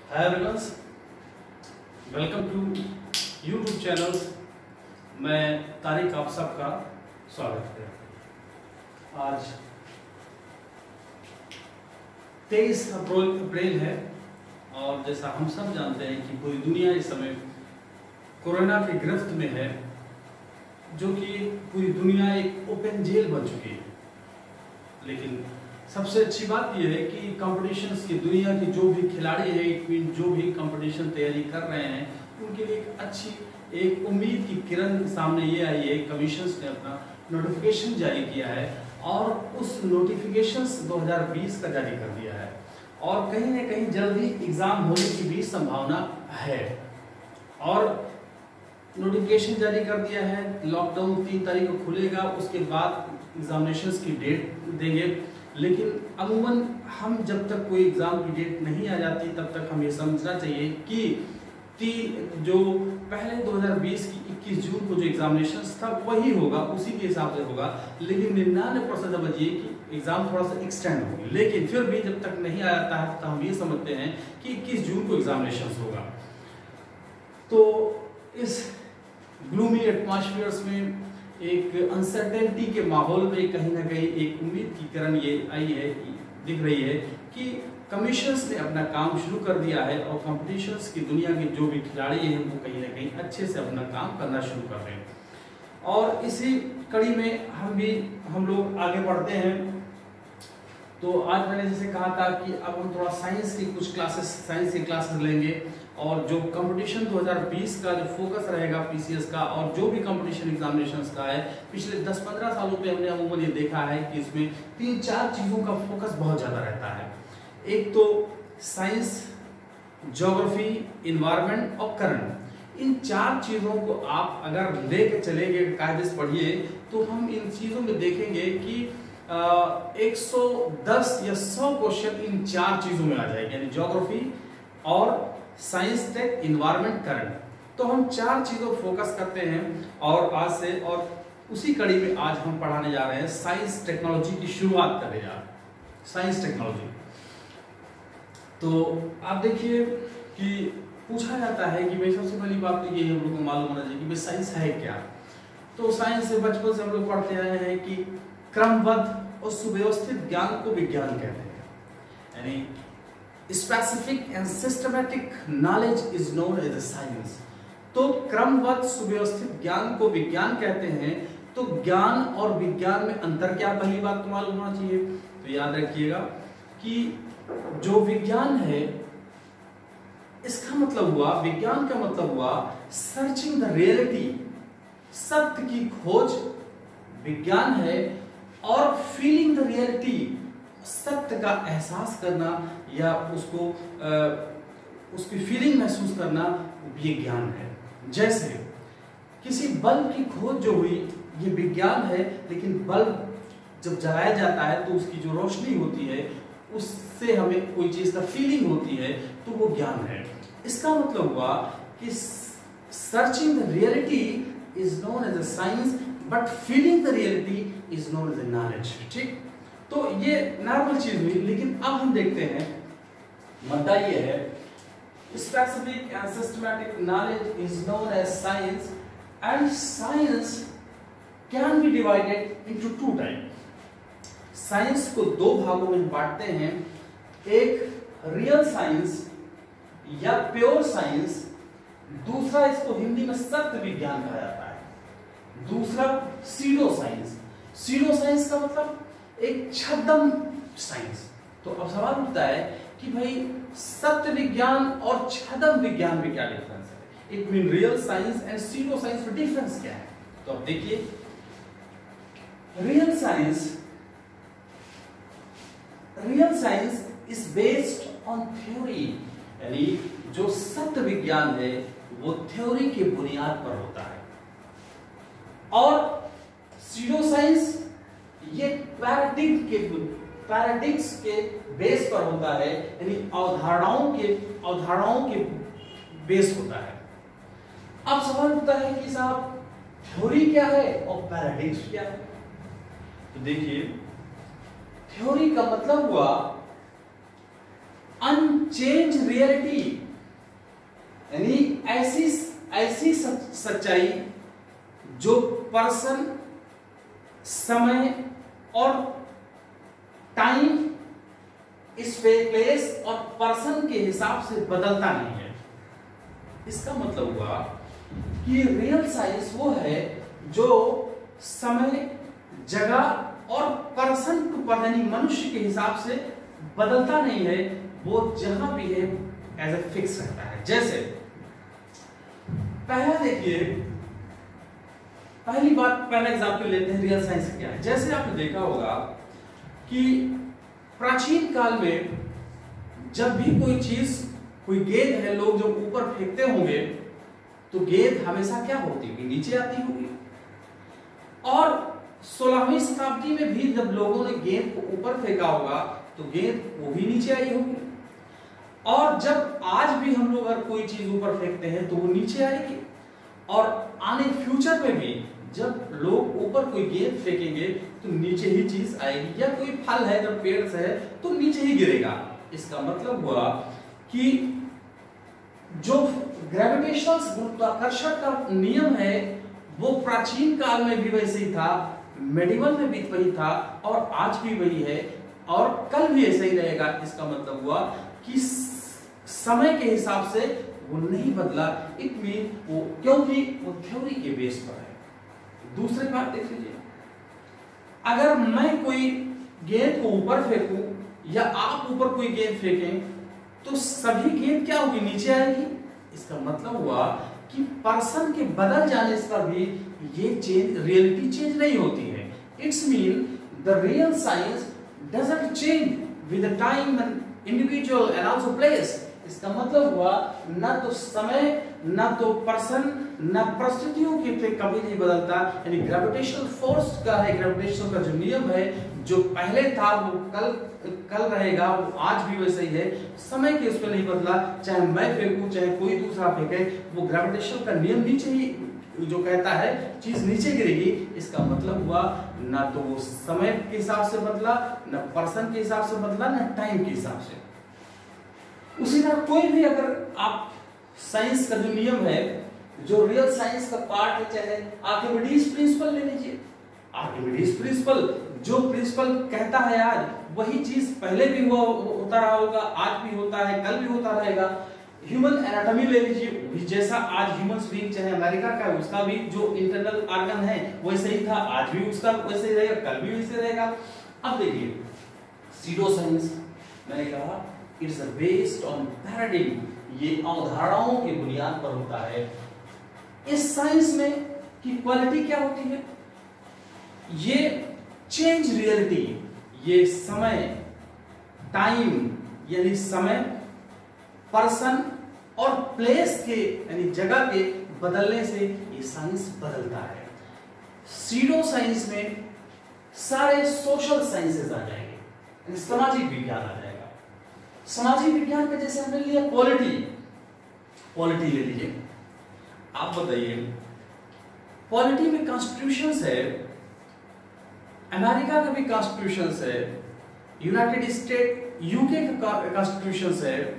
Hi everyone, welcome to YouTube channel. मैं तारिक आप सबका स्वागत है। आज 23 अप्रैल है और जैसा हम सब जानते हैं कि पूरी दुनिया इस समय कोरोना की गिरफ्त में है, जो कि पूरी दुनिया एक ओपन जेल बन चुकी है। लेकिन सबसे अच्छी बात यह है कि कंपटीशंस की दुनिया के जो भी खिलाड़ी हैं, जो भी कंपटीशन तैयारी कर रहे हैं, उनके लिए एक अच्छी एक उम्मीद की किरण सामने ये आई है। कमीशंस ने अपना नोटिफिकेशन जारी किया है और उस नोटिफिकेशंस 2020 का जारी कर दिया है और कहीं ना कहीं जल्दी एग्जाम होने की भी संभावना है। और नोटिफिकेशन जारी कर दिया है, लॉकडाउन 3 तारीख को खुलेगा, उसके बाद एग्जामिनेशंस की डेट देंगे। लेकिन अमूमन हम जब तक कोई एग्जाम की डेट नहीं आ जाती तब तक हम ये समझना चाहिए कि जो पहले 2020 की 21 जून को जो एग्जामिनेशंस था वही होगा, उसी के हिसाब से होगा। लेकिन 99% समझिए कि एग्जाम थोड़ा सा एक्सटेंड होगी। लेकिन फिर भी जब तक नहीं आ जाता है तो हम ये समझते हैं कि 21 जून को एग्जामिनेशंस होगा। तो इस ग्लूमी एटमॉस्फेयर्स में, एक अनसर्टेनिटी के माहौल में कहीं ना कहीं एक उम्मीद की किरण ये आई है, दिख रही है कि कमीशंस ने अपना काम शुरू कर दिया है और कंपटीशंस की दुनिया के जो भी खिलाड़ी हैं वो कहीं ना कहीं अच्छे से अपना काम करना शुरू कर रहे हैं। और इसी कड़ी में हम लोग आगे बढ़ते हैं। तो आज मैंने जैसे कहा था कि अब हम थोड़ा साइंस की क्लासेस लेंगे और जो कंपटीशन 2020 का जो फोकस रहेगा पीसीएस का और जो भी कंपटीशन एग्जामिनेशंस का है, पिछले 10-15 सालों पे हमने अमूमन ये देखा है कि इसमें 3-4 चीज़ों का फोकस बहुत ज़्यादा रहता है। एक तो साइंस, ज्योग्राफी, इन्वायरमेंट और करंट। इन 4 चीज़ों को आप अगर लेके चलेंगे, कायदे से पढ़िए, तो हम इन चीज़ों में देखेंगे कि 110 या 100 क्वेश्चन इन 4 चीज़ों में आ जाएंगे, यानी ज्योग्राफी और साइंस, टेक, इन्वायरमेंट, करंट। तो हम 4 चीजों फोकस करते हैं और आज से, और उसी कड़ी में आज हम पढ़ाने जा रहे हैं साइंस टेक्नोलॉजी की शुरुआत करने जा रहे हैं। साइंस टेक्नोलॉजी, तो आप देखिए कि पूछा जाता है कि भाई सबसे पहली बात तो ये हम लोग को मालूम होना चाहिए कि भाई साइंस है क्या। तो साइंस से बचपन से हम लोग पढ़ते आए हैं कि क्रमबद्ध और सुव्यवस्थित ज्ञान को विज्ञान कहते हैं, यानी Specific and systematic knowledge is known as a science। तो क्रमबद्ध सुव्यवस्थित ज्ञान को विज्ञान कहते हैं। तो ज्ञान और विज्ञान में अंतर क्या, पहली बात तो मालूम होना चाहिए। तो याद रखिएगा कि जो विज्ञान है, इसका मतलब हुआ, विज्ञान का मतलब हुआ सर्चिंग द रियलिटी, सत्य की खोज विज्ञान है। और फीलिंग द रियलिटी, सत्य का एहसास करना या उसकी फीलिंग महसूस करना, ये ज्ञान है। जैसे किसी बल्ब की खोज जो हुई, ये विज्ञान है। लेकिन बल्ब जब जलाया जाता है तो उसकी जो रोशनी होती है उससे हमें कोई चीज का फीलिंग होती है, तो वो ज्ञान है। इसका मतलब हुआ कि searching the reality is known as a science, but feeling the reality is known as a knowledge. ठीक, तो ये नॉर्मल चीज हुई। लेकिन अब हम देखते हैं, मुद्दा ये है, specific and systematic knowledge is known as science and science can be divided into 2 type. Science को 2 भागों में बांटते हैं, एक रियल साइंस या प्योर साइंस, दूसरा इसको हिंदी में सत्य विज्ञान कहा जाता है, दूसरा सीडो साइंस। सीडो साइंस का मतलब एक छद्म साइंस। तो अब सवाल उठता है कि भाई सत्य विज्ञान और छद्म विज्ञान में क्या डिफरेंस है? It mean real science and pseudo science में डिफरेंस क्या है? तो अब देखिए, real science is based on theory, यानी जो सत्य विज्ञान है वो थ्योरी के बुनियाद पर होता है। और सीडो साइंस ये पैराडिग्म्स के बेस पर होता है, यानी अवधारणाओं के बेस होता है। अब सवाल उठता है कि साहब थ्योरी क्या है और पैराडिग्म्स क्या है? तो देखिए, थ्योरी का मतलब हुआ अनचेंज रियलिटी, यानी ऐसी सच्चाई जो पर्सन, समय और टाइम, प्लेस और पर्सन के हिसाब से बदलता नहीं है। इसका मतलब हुआ कि रियल साइंस वो है जो समय, जगह और पर्सन टू पर्सन यानी मनुष्य के हिसाब से बदलता नहीं है, वो जहां भी है एज ए फिक्स रहता है। जैसे पहला देखिए, पहला एग्जांपल लेते हैं रियल साइंस क्या है। जैसे आपने देखा होगा कि प्राचीन काल में जब भी कोई चीज, कोई गेंद है, लोग जब ऊपर फेंकते होंगे तो गेंद हमेशा क्या होती होगी, नीचे आती होगी। और 16वीं शताब्दी में भी जब लोगों ने गेंद को ऊपर फेंका होगा तो गेंद वो भी नीचे आई होगी। और जब आज भी हम लोग अगर कोई चीज ऊपर फेंकते हैं तो वो नीचे आएगी। और आने फ्यूचर में भी जब लोग ऊपर कोई गेंद फेंकेंगे तो नीचे ही चीज आएगी, या कोई फल है जब पेड़ से है तो नीचे ही गिरेगा। इसका मतलब हुआ कि जो ग्रेविटेशनल गुरुत्वाकर्षण का नियम है वो प्राचीन काल में भी वैसे ही था, मेडिवल में भी वही था और आज भी वही है और कल भी ऐसा ही रहेगा। इसका मतलब हुआ कि समय के हिसाब से वो नहीं बदला, इट मीन वो, क्योंकि वो थ्योरी के बेस पर है। दूसरी बात देख लीजिए, अगर मैं कोई गेंद को ऊपर फेंकूं या आप ऊपर कोई गेंद फेंकें तो सभी गेंद क्या होगी, नीचे आएगी। इसका मतलब हुआ कि पर्सन के बदल जाने से भी ये रियलिटी चेंज नहीं होती है। It's mean the real science doesn't change with the time and individual and also place. इसका मतलब हुआ ना तो समय, ना तो पर्सन, ना परिस्थितियों के पे कभी नहीं बदलता। यानी ग्रेविटेशनल फोर्स का है, ग्रेविटेशनल का जो नियम है जो पहले था वो कल रहेगा, वो आज भी वैसे ही है। समय के उस पर नहीं बदला, चाहे मैं फेंकूं चाहे कोई दूसरा फेंके, वो ग्रेविटेशनल का नियम नीचे ही जो कहता है चीज नीचे गिरेगी। इसका मतलब हुआ ना तो वो समय के हिसाब से बदला, ना पर्सन के हिसाब से बदला, ना टाइम के हिसाब से। उसी तरह कोई भी अगर आप साइंस का जो नियम है, जो रियल साइंस का पार्ट है, चाहे आर्किमिडीज प्रिंसिपल ले लीजिए। आर्किमिडीज प्रिंसिपल, जो प्रिंसिपल कहता है आज वही चीज पहले भी होता रहा होगा, आज भी होता है, कल भी होता रहेगा। ह्यूमन एनाटॉमी ले लीजिए, भी जैसा आज ह्यूमन बीइंग चाहे अमेरिका का, उसका भी जो इंटरनल ऑर्गन है वैसे ही था, आज भी उसका वैसे ही रहेगा, कल भी वैसे रहेगा। अब देखिए सीडो साइंस, मैंने कहा इट्स बेस्ड ऑन पैराडिग्म, ये अवधारणाओं की बुनियाद पर होता है। इस साइंस में की क्वालिटी क्या होती है, ये चेंज रियलिटी, ये समय, टाइम यानी समय, पर्सन और प्लेस के यानी जगह के बदलने से ये साइंस बदलता है। सीडो साइंस में सारे सोशल साइंसेस आ जाएंगे, सामाजिक विज्ञान आ जाएगा। सामाजिक विज्ञान का जैसे हमने लिया पॉलिटी ले लीजिए। आप बताइए, पॉलिटी में कॉन्स्टिट्यूशंस है, अमेरिका का भी कॉन्स्टिट्यूशंस है, यूनाइटेड स्टेट यूके का कॉन्स्टिट्यूशंस है,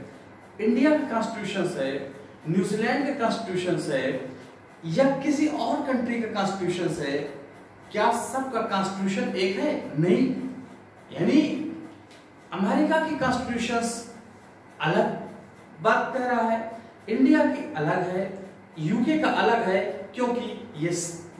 इंडिया का कॉन्स्टिट्यूशंस है, न्यूजीलैंड का कॉन्स्टिट्यूशंस है, या किसी और कंट्री का कॉन्स्टिट्यूशंस है। क्या सबका कॉन्स्टिट्यूशन एक है? नहीं। यानी अमेरिका की कॉन्स्टिट्यूशंस अलग बात कह रहा है, इंडिया की अलग है, यूके का अलग है, क्योंकि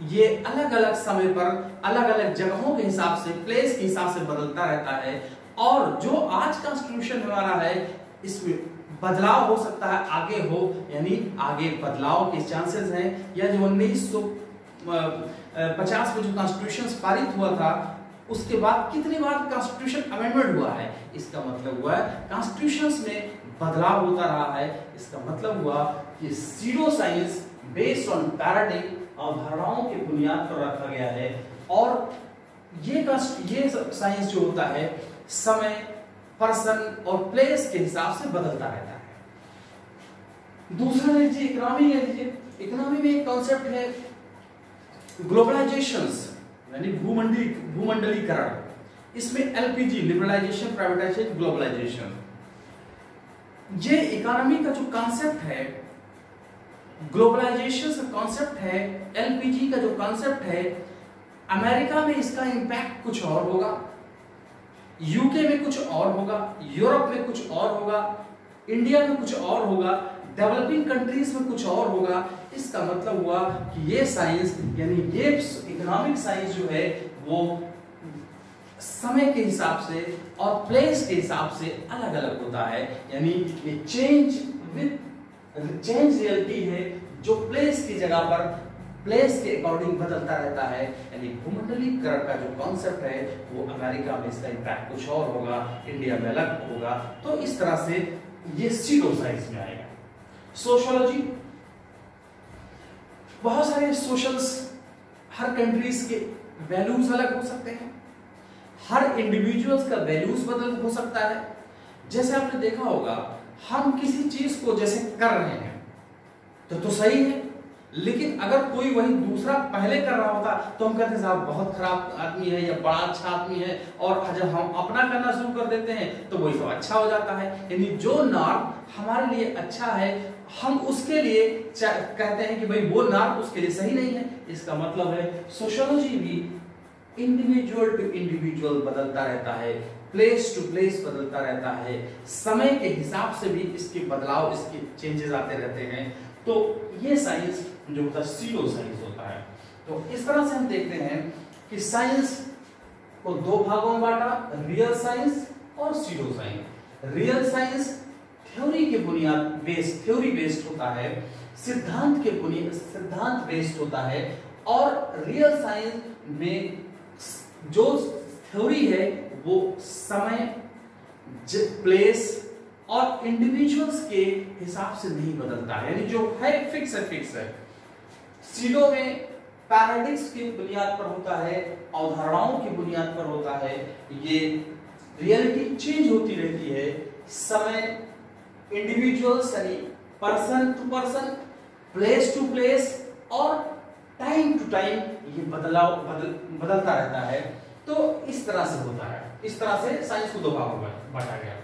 ये अलग अलग समय पर अलग अलग जगहों के हिसाब से, प्लेस के हिसाब से बदलता रहता है। और जो आज कॉन्स्टिट्यूशन हमारा है इसमें बदलाव हो सकता है, आगे हो, यानी आगे बदलाव के चांसेस हैं। या जो 1950 में जो कॉन्स्टिट्यूशन पारित हुआ था उसके बाद कितनी बार कॉन्स्टिट्यूशन अमेंडमेंट हुआ है, इसका मतलब हुआ है कॉन्स्टिट्यूशंस में बदलाव होता रहा है। इसका मतलब हुआ कि pseudo science based on paradigm, अवधारणाओं की बुनियाद पर रखा गया है। और ये साइंस जो होता है समय, पर्सन और प्लेस के हिसाब से बदलता रहता है। दूसरा लीजिए इकोनॉमी ले लीजिए। इकोनॉमी में एक कॉन्सेप्ट है ग्लोबलाइजेशंस, यानी भूमंडलीकरण। इसमें एलपीजी, लिबरलाइजेशन, प्राइवेटाइजेशन, ग्लोबलाइजेशन। ये इकोनॉमी का जो कॉन्सेप्ट है, ग्लोबलाइजेशन का कॉन्सेप्ट है, एलपीजी का जो कॉन्सेप्ट है, अमेरिका में इसका इंपैक्ट कुछ और होगा, यूके में कुछ और होगा, यूरोप में कुछ और होगा, इंडिया में कुछ और होगा, डेवलपिंग कंट्रीज में कुछ और होगा। इसका मतलब हुआ कि ये साइंस यानी ये इकोनॉमिक साइंस जो है वो समय के हिसाब से और प्लेस के हिसाब से अलग अलग होता है। यानी ये चेंज रियलिटी है जो प्लेस की जगह पर प्लेस के अकॉर्डिंग बदलता रहता है। यानी भूमंडलीकरण का जो कॉन्सेप्ट है वो अमेरिका में इसका इम्पैक्ट कुछ और होगा, इंडिया में अलग होगा। तो इस तरह से ये सीडो साइंस में आएगा। सोशियोलॉजी, बहुत सारे सोशल्स, हर कंट्रीज के वैल्यूज अलग हो सकते हैं, हर इंडिविजुअल्स का वैल्यूज बदल हो सकता है। जैसे आपने देखा होगा हम किसी चीज को जैसे कर रहे हैं तो सही है, लेकिन अगर कोई वही दूसरा पहले कर रहा होता तो हम कहते हैं साहब बहुत खराब आदमी है या बड़ा अच्छा आदमी है, और जब हम अपना करना शुरू कर देते हैं तो वही सब अच्छा हो जाता है। यानी जो नॉर्म हमारे लिए अच्छा है हम उसके लिए कहते हैं कि भाई वो नॉर्म उसके लिए सही नहीं है। इसका मतलब है सोशियोलॉजी भी इंडिविजुअल टू इंडिविजुअल बदलता रहता है, प्लेस टू प्लेस बदलता रहता है, समय के हिसाब से भी इसके बदलाव, इसके चेंजेस आते रहते हैं। तो ये साइंस जो होता है सीडो साइंस होता है। तो इस तरह से हम देखते हैं कि साइंस को दो भागों में बांटा, रियल साइंस और pseudo science. Real science theory के बुनियाद थ्योरी बेस्ड होता है, सिद्धांत के बुनियाद सिद्धांत बेस्ड होता है, और रियल साइंस में जो थ्योरी है वो समय, प्लेस और इंडिविजुअल्स के हिसाब से नहीं बदलता है। यानी जो है फिक्स है। सीडो में पैराडिक्स की बुनियाद पर होता है, अवधारणाओं की बुनियाद पर होता है। ये रियलिटी चेंज होती रहती है, समय, इंडिविजुअल्स यानी person to person, place to place और टाइम टू टाइम ये बदलता रहता है। तो इस तरह से होता है। इस तरह से साइंस को दो भागों में बांटा गया।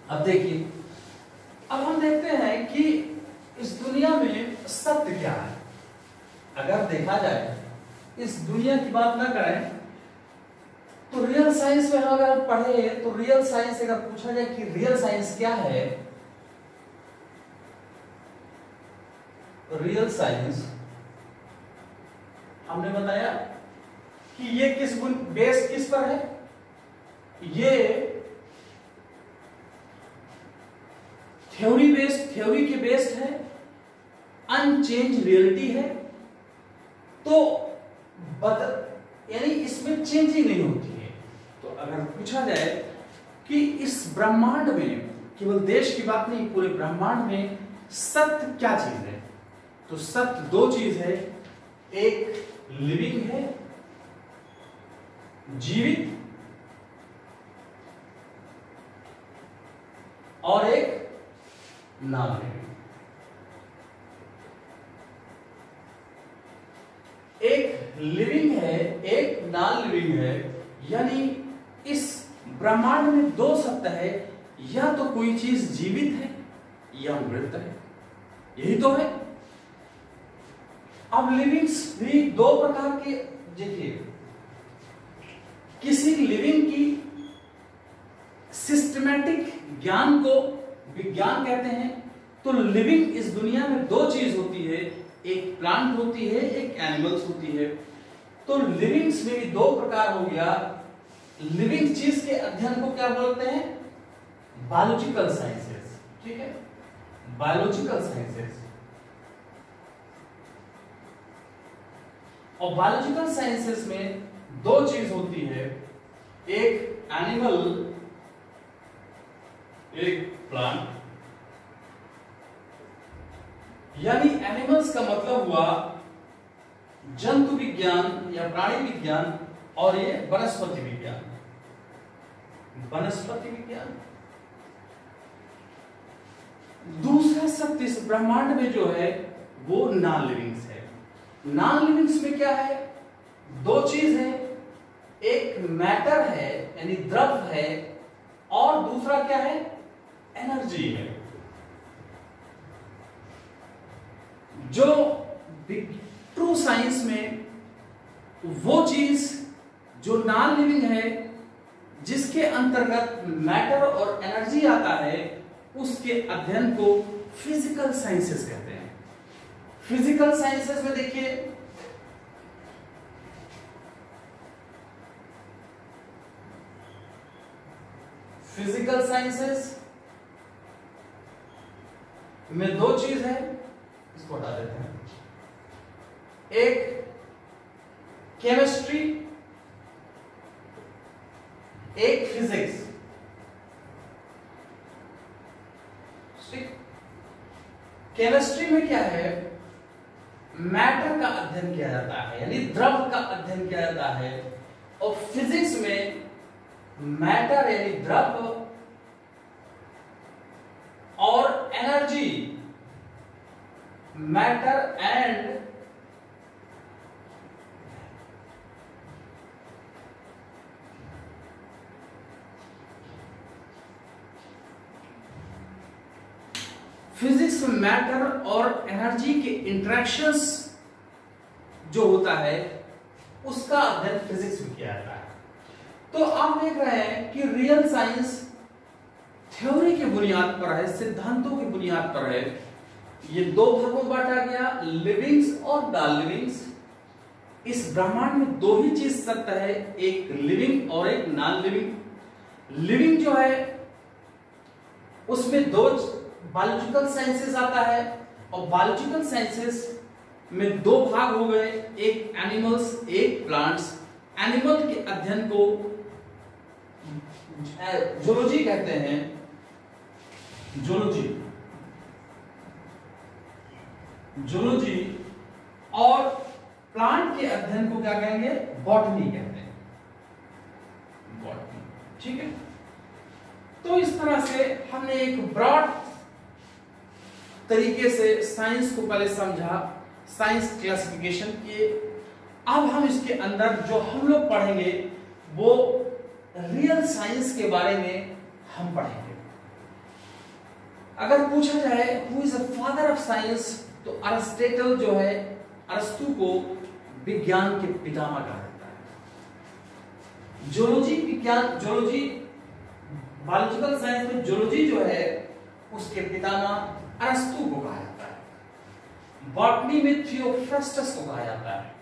अब देखिए, अब हम देखते हैं कि इस दुनिया में सत्य क्या है। अगर देखा जाए, इस दुनिया की बात ना करें तो रियल साइंस में अगर पढ़े तो रियल साइंस अगर पूछा जाए कि रियल साइंस क्या है, रियल साइंस हमने बताया कि ये बेस किस पर है, ये थ्योरी के बेस्ड है, अनचेंज रियलिटी है। तो यानी इसमें चेंजिंग नहीं होती है। तो अगर पूछा जाए कि इस ब्रह्मांड में, केवल देश की बात नहीं, पूरे ब्रह्मांड में सत्य क्या चीज है, तो सत्य दो चीज है, एक लिविंग है, जीवित, और एक नॉन लिविंग। एक लिविंग है, एक नॉन लिविंग है। यानी इस ब्रह्मांड में दो सत्य है, या तो कोई चीज जीवित है या मृत है, यही तो है। अब लिविंग्स भी दो प्रकार के, देखिए किसी लिविंग की सिस्टमैटिक ज्ञान को विज्ञान कहते हैं। तो लिविंग इस दुनिया में दो चीज होती है, एक प्लांट होती है, एक एनिमल्स होती है। तो लिविंग्स में भी दो प्रकार हो गया। लिविंग चीज के अध्ययन को क्या बोलते हैं, बायोलॉजिकल साइंसेस, ठीक है, बायोलॉजिकल साइंसेस। और बायोलॉजिकल साइंसेस में दो चीज होती है, एक एनिमल, एक प्लांट। यानी एनिमल्स का मतलब हुआ जंतु विज्ञान या प्राणी विज्ञान, और ये वनस्पति विज्ञान। वनस्पति विज्ञान दूसरा सत्य इस ब्रह्मांड में जो है वो नॉन लिविंग्स है। नॉन लिविंग्स में क्या है, दो चीज है, एक मैटर है यानी द्रव है, और दूसरा क्या है, एनर्जी है। जो ट्रू साइंस में वो चीज जो नॉन लिविंग है, जिसके अंतर्गत मैटर और एनर्जी आता है, उसके अध्ययन को फिजिकल साइंसेस कहते हैं। फिजिकल साइंसेस में देखिए फिजिकल साइंसेस में दो चीज है, इसको हटा देते हैं। एक केमिस्ट्री, एक फिजिक्स। केमिस्ट्री में क्या है, मैटर का अध्ययन किया जाता है, यानी द्रव का अध्ययन किया जाता है। और फिजिक्स में मैटर यानी द्रव और एनर्जी, मैटर एंड फिजिक्स में मैटर और एनर्जी के इंटरेक्शंस जो होता है उसका अध्ययन फिजिक्स में किया जाता है। तो आप देख रहे हैं कि रियल साइंस थ्योरी के बुनियाद पर है, सिद्धांतों की बुनियाद पर है। ये दो भागों में बांटा गया, लिविंग्स और नॉन लिविंग्स। इस ब्रह्मांड में दो ही चीज सत्य है, एक लिविंग और एक नॉन लिविंग। लिविंग जो है उसमें दो बायोलॉजिकल साइंसेस आता है, और बायोलॉजिकल साइंसेस में दो भाग हो गए, एक एनिमल्स, एक प्लांट्स। एनिमल के अध्ययन को जूलॉजी कहते हैं, जूलॉजी। और प्लांट के अध्ययन को क्या कहेंगे, बॉटनी कहते हैं, बॉटनी। ठीक है, तो इस तरह से हमने एक ब्रॉड तरीके से साइंस को पहले समझा, साइंस क्लासिफिकेशन किए। अब हम इसके अंदर जो हम लोग पढ़ेंगे वो रियल साइंस के बारे में हम पढ़ेंगे। अगर पूछा जाए who is the father of science, तो अरिस्टोटल जो है, अरस्तु को विज्ञान के पितामह कहा जाता है। जूलॉजी विज्ञान, जूलॉजी बायोलॉजिकल साइंस में जूलॉजी जो है उसके पितामह अरस्तु को कहा जाता है। बॉटनी में थियोफ्रस्टस को कहा जाता है।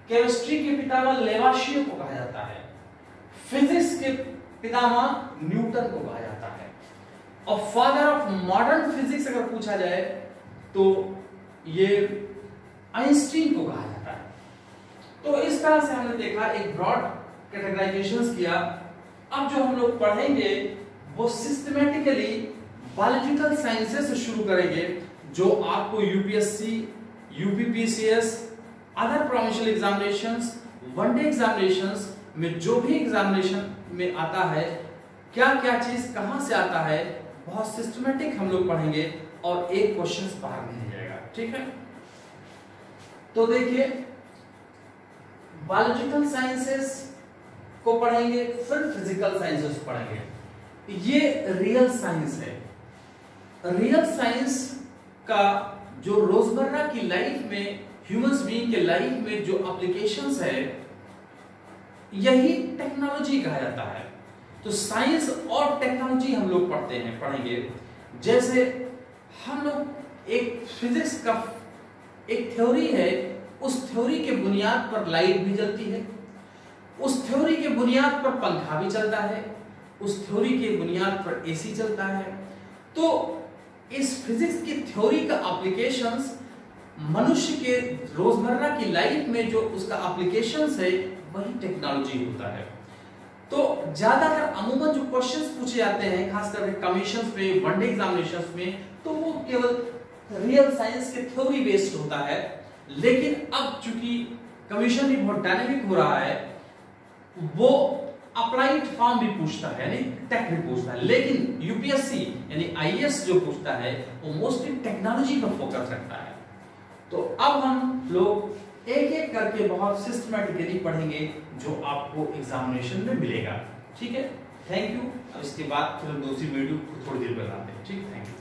केमिस्ट्री के पितामह लेवाशियो को कहा जाता है। फिजिक्स के पितामह न्यूटन को कहा जाता है। और फादर ऑफ मॉडर्न फिजिक्स अगर पूछा जाए तो ये आइंस्टीन को कहा जाता है। तो इस तरह से हमने देखा, एक ब्रॉड कैटेगराइजेशंस किया। अब जो हम लोग पढ़ेंगे वो सिस्टमैटिकली बायोलॉजिकल साइंसेस से शुरू करेंगे, जो आपको UPSC, UPPCS, other provincial examinations, one day examinations में जो भी एग्जामिनेशन में आता है, क्या क्या चीज कहां से आता है, बहुत सिस्टमैटिक हम लोग पढ़ेंगे और एक क्वेश्चन बाहर नहीं जाएगा। ठीक है, तो देखिए बायोलॉजिकल साइंसेस को पढ़ेंगे, फिर फिजिकल साइंसेस पढ़ेंगे। ये रियल साइंस है। रियल साइंस का जो रोजमर्रा की लाइफ में, ह्यूमंस बीइंग के लाइफ में जो एप्लीकेशंस है, यही टेक्नोलॉजी कहा जाता है। तो साइंस और टेक्नोलॉजी हम लोग पढ़ेंगे। जैसे हम लोग एक फिजिक्स का एक थ्योरी है, उस थ्योरी के बुनियाद पर लाइट भी जलती है, उस थ्योरी के बुनियाद पर पंखा भी चलता है, उस थ्योरी के बुनियाद पर एसी चलता है। तो इस फिजिक्स की थ्योरी का एप्लीकेशंस मनुष्य के रोजमर्रा की लाइफ में जो उसका एप्लीकेशंस है वही टेक्नोलॉजी होता है। तो ज्यादातर अमूमन जो क्वेश्चंस पूछे जाते हैं, खासकर कमीशंस में, वनडे एग्जामिनेशंस में, तो वो केवल रियल साइंस के थ्योरी बेस्ड होता है। लेकिन अब चूंकि कमीशन भी बहुत डायनेमिक हो रहा है, वो अप्लाइड फॉर्म भी पूछता है, यानी टेक भी पूछता है। लेकिन यूपीएससी यानी आईएएस जो पूछता है वो मोस्टली टेक्नोलॉजी पर फोकस रखता है। तो अब हम लोग एक एक करके बहुत सिस्टमैटिकली पढ़ेंगे जो आपको एग्जामिनेशन में मिलेगा। ठीक है, थैंक यू। अब इसके बाद फिर हम दूसरी वीडियो थोड़ी देर बनाते हैं। ठीक, थैंक यू।